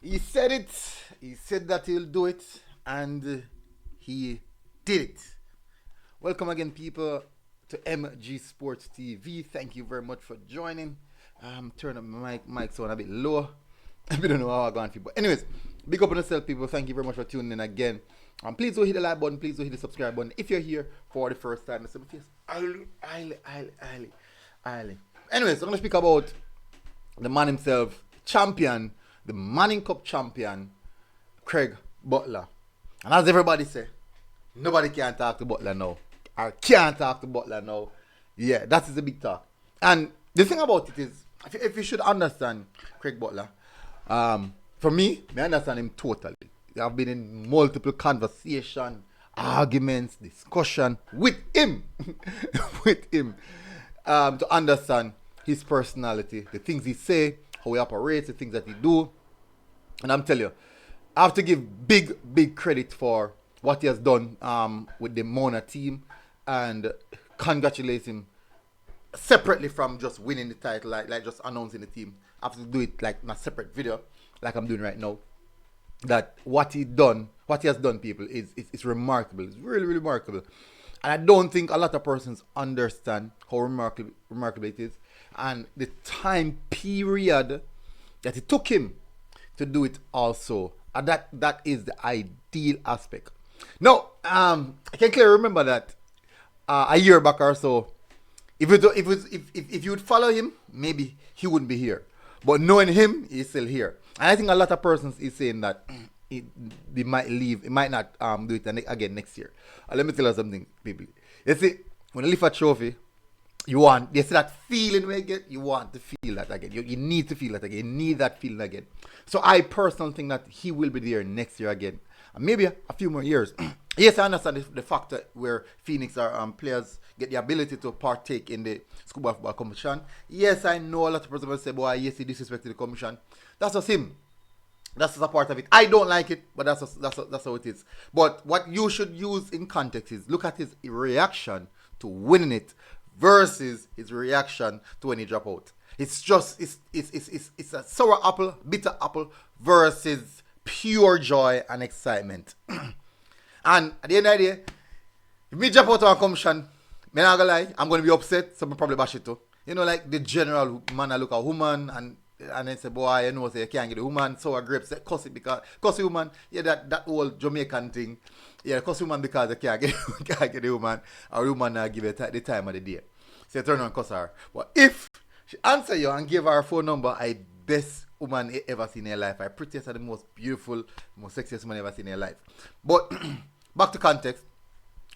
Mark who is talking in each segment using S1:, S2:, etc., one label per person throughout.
S1: He said it. He said that he'll do it, and he did it. Welcome again, people, to MG Sports TV. Thank you very much for joining. Turn up my mic sound a bit low. I don't know how I'm going to feel. But anyways, big up on yourself, people. Thank you very much for tuning in again. Please do hit the like button. Please do hit the subscribe button. If you're here for the first time, listen, highly. Anyways, I'm going to speak about the man himself, champion, the Manning Cup champion, Craig Butler. And as everybody say, nobody can talk to Butler now. I can't talk to Butler now. Yeah, that is a big talk. And the thing about it is, if you should understand Craig Butler, for me, I understand him totally. I've been in multiple conversation, arguments, discussion with him, to understand his personality, the things he say, how he operates, the things that he do. And I'm telling you, I have to give big credit for what he has done with the Mona team, and congratulate him separately from just winning the title, like just announcing the team. I have to do it like in a separate video, like I'm doing right now. That what he has done, people, is remarkable. It's really remarkable. And I don't think a lot of persons understand how remarkable it is, and the time period that it took him to do it also. And that is the ideal aspect. Now, I can clearly remember that a year back or so, if you would follow him, maybe he wouldn't be here. But knowing him, he's still here. And I think a lot of persons is saying that they might leave, it might not do it again next year. Let me tell you something, people. You see, when you lift a trophy, you see that feeling where you get, you want to feel that again. You need to feel that again. You need that feeling again. So I personally think that he will be there next year again. And maybe a few more years. Yes, I understand the factor where Phoenix players get the ability to partake in the Schoolboy football competition. Yes, I know a lot of people will say, boy, yes, he disrespected the commission. That's just him. That's just a part of it. I don't like it, but that's how it is. But what you should use in context is look at his reaction to winning it versus his reaction to when he drop out. It's a sour apple, bitter apple versus pure joy and excitement. And at the end of the day, if me drop out of a commission, me not gonna lie, I'm gonna be upset, so I'm probably bash it too. You know, like the general man I look at woman and then say, boy, you know, say you can't get the woman, sour grapes, cuss it because cuss the woman, yeah, that whole Jamaican thing. Yeah, cuss the woman because you can't get the woman, or the woman give it the time of the day. So you turn on cuss her. But if she answer you and give her a phone number, I best woman you ever seen in your life. I prettiest and the most beautiful, most sexiest woman you ever seen in your life. But back to context,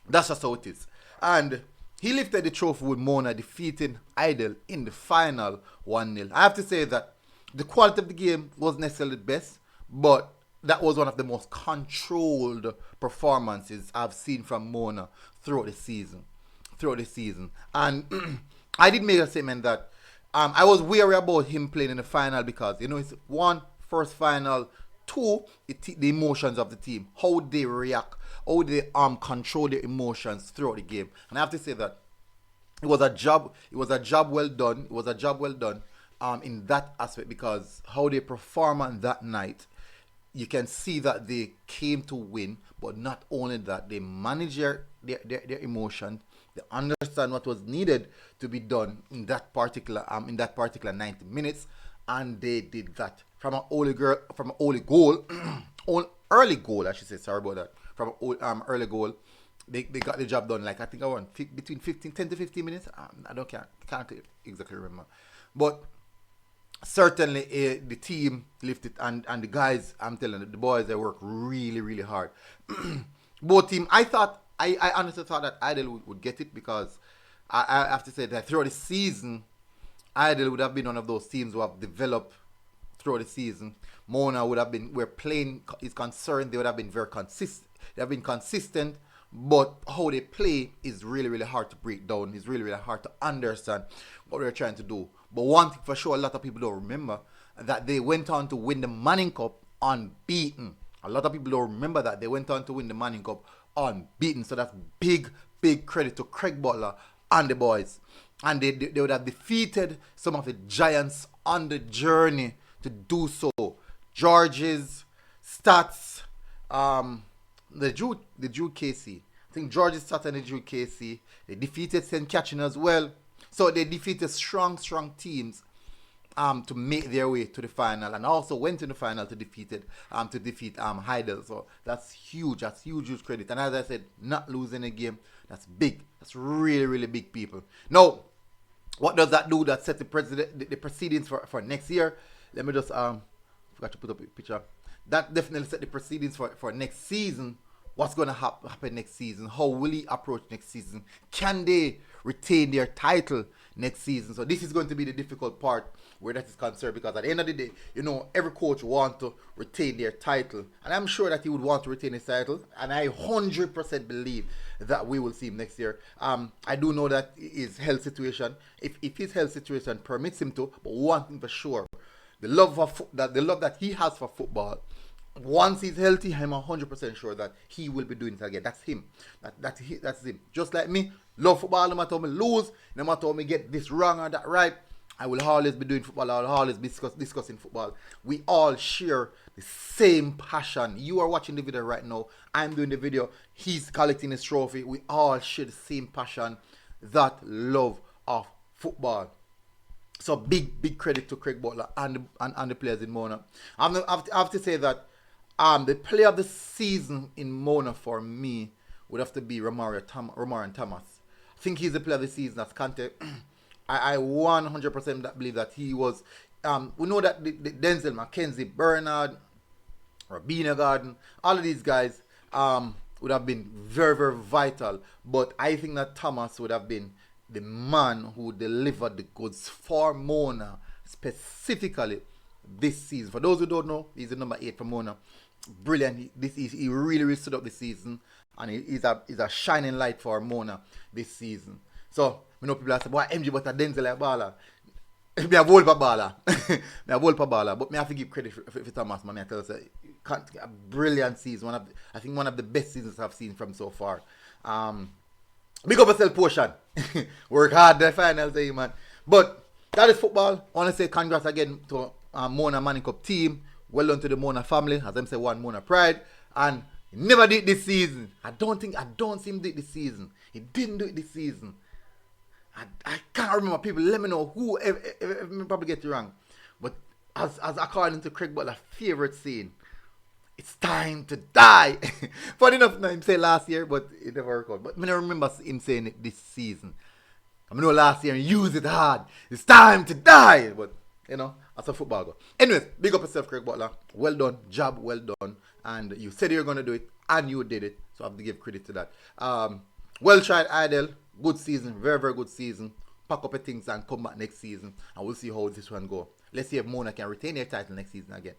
S1: that's just how it is. And he lifted the trophy with Mona defeating Idol in the final 1-0. I have to say that the quality of the game wasn't necessarily the best, but that was one of the most controlled performances I've seen from Mona throughout the season. And I did make a statement that I was wary about him playing in the final because, you know, it's one, first final, two, the emotions of the team, how they react, how they control their emotions throughout the game. And I have to say that it was a job well done in that aspect, because how they perform on that night, you can see that they came to win. But not only that, they manage their emotions. They understand what was needed to be done in that particular 90 minutes, and they did that from an early goal, early goal, I should say. Sorry about that. From an early goal, they got the job done. Like I think around between 10 to 15 minutes. Can't exactly remember, but certainly the team lifted, and the guys, I'm telling you, the boys, they work really hard. Both team, I honestly thought that Idol would get it, because I have to say that throughout the season, Idol would have been one of those teams who have developed throughout the season. Mona would have been, where playing is concerned, they would have been very consistent. They have been consistent, but how they play is really hard to break down. It's really hard to understand what they're trying to do. But one thing for sure, a lot of people don't remember that they went on to win the Manning Cup unbeaten. A lot of people don't remember that they went on to win the Manning Cup unbeaten. So that's big credit to Craig Butler and the boys. And they would have defeated some of the giants on the journey to do so George's stats, the Drew Casey. I think George's stats and the Drew Casey. They defeated St. Catherine as well. So they defeated strong teams to make their way to the final, and also went to the final to defeat Heidel. So that's huge. That's huge credit. And as I said, not losing a game, that's big. That's really big, people. Now, what does that do? That set the proceedings for next year. Let me just forgot to put up a picture. That definitely set the proceedings for next season. What's going to happen next season? How will he approach next season? Can they retain their title next season? So this is going to be the difficult part where that is concerned, because at the end of the day, every coach wants to retain their title, and I'm sure that he would want to retain his title, and I 100% believe that we will see him next year. I do know that his health situation, if his health situation permits him to, but one thing for sure, the love that he has for football. Once he's healthy, I'm 100% sure that he will be doing it again. That's him. That's him. Just like me, love football, no matter how me lose, no matter how me get this wrong or that right, I will always be doing football. I will always be discussing football. We all share the same passion. You are watching the video right now. I'm doing the video. He's collecting his trophy. We all share the same passion, that love of football. So big credit to Craig Butler and the players in Mona. I have to say that the player of the season in Mona for me would have to be Romarian Thomas. I think he's the player of the season. That's Kante. I 100% believe that he was. We know that the Denzel, Mackenzie, Bernard, Rabina Garden, all of these guys would have been very vital. But I think that Thomas would have been the man who delivered the goods for Mona specifically this season. For those who don't know, he's the number 8 for Mona. Brilliant. He really stood up this season, and he's a shining light for Mona this season. So, we know people are saying, boy, MG but a Denzel a baller. Me a Volpa baller. But me have to give credit for Thomas, man. I tell you, a brilliant season. I think one of the best seasons I've seen from so far. Big up yourself, Portion. Work hard the finals day, man. But that is football. I want to say congrats again to Mona Manning Cup team. Well done to the Mona family. As them say, one Mona pride. And he never did it this season. I don't see him do it this season. He didn't do it this season. I can't remember. People, let me know who probably get it wrong. But as according to Craig Butler's favorite scene, it's time to die. Funny enough, him say last year, but it never worked out. But I remember him saying it this season. I know last year and use it hard. It's time to die. But that's a football goal. Anyways, big up yourself, Craig Butler. Well done, job well done. And you said you were gonna do it, and you did it. So I have to give credit to that. Well tried, Idle. Good season, very good season. Pack up your things and come back next season, and we'll see how this one go. Let's see if Mona can retain their title next season again.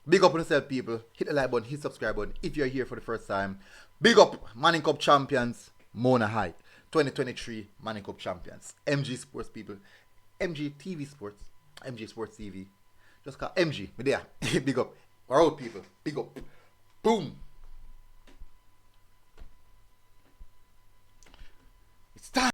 S1: Big up on yourself, people. Hit the like button, hit subscribe button if you're here for the first time. Big up Manning Cup champions, Mona High. 2023 Manning Cup champions. MG Sports people. MG TV Sports. MG Sports TV. Just call MG. Me there. Big up. We're out, people. Big up. Boom. It's time.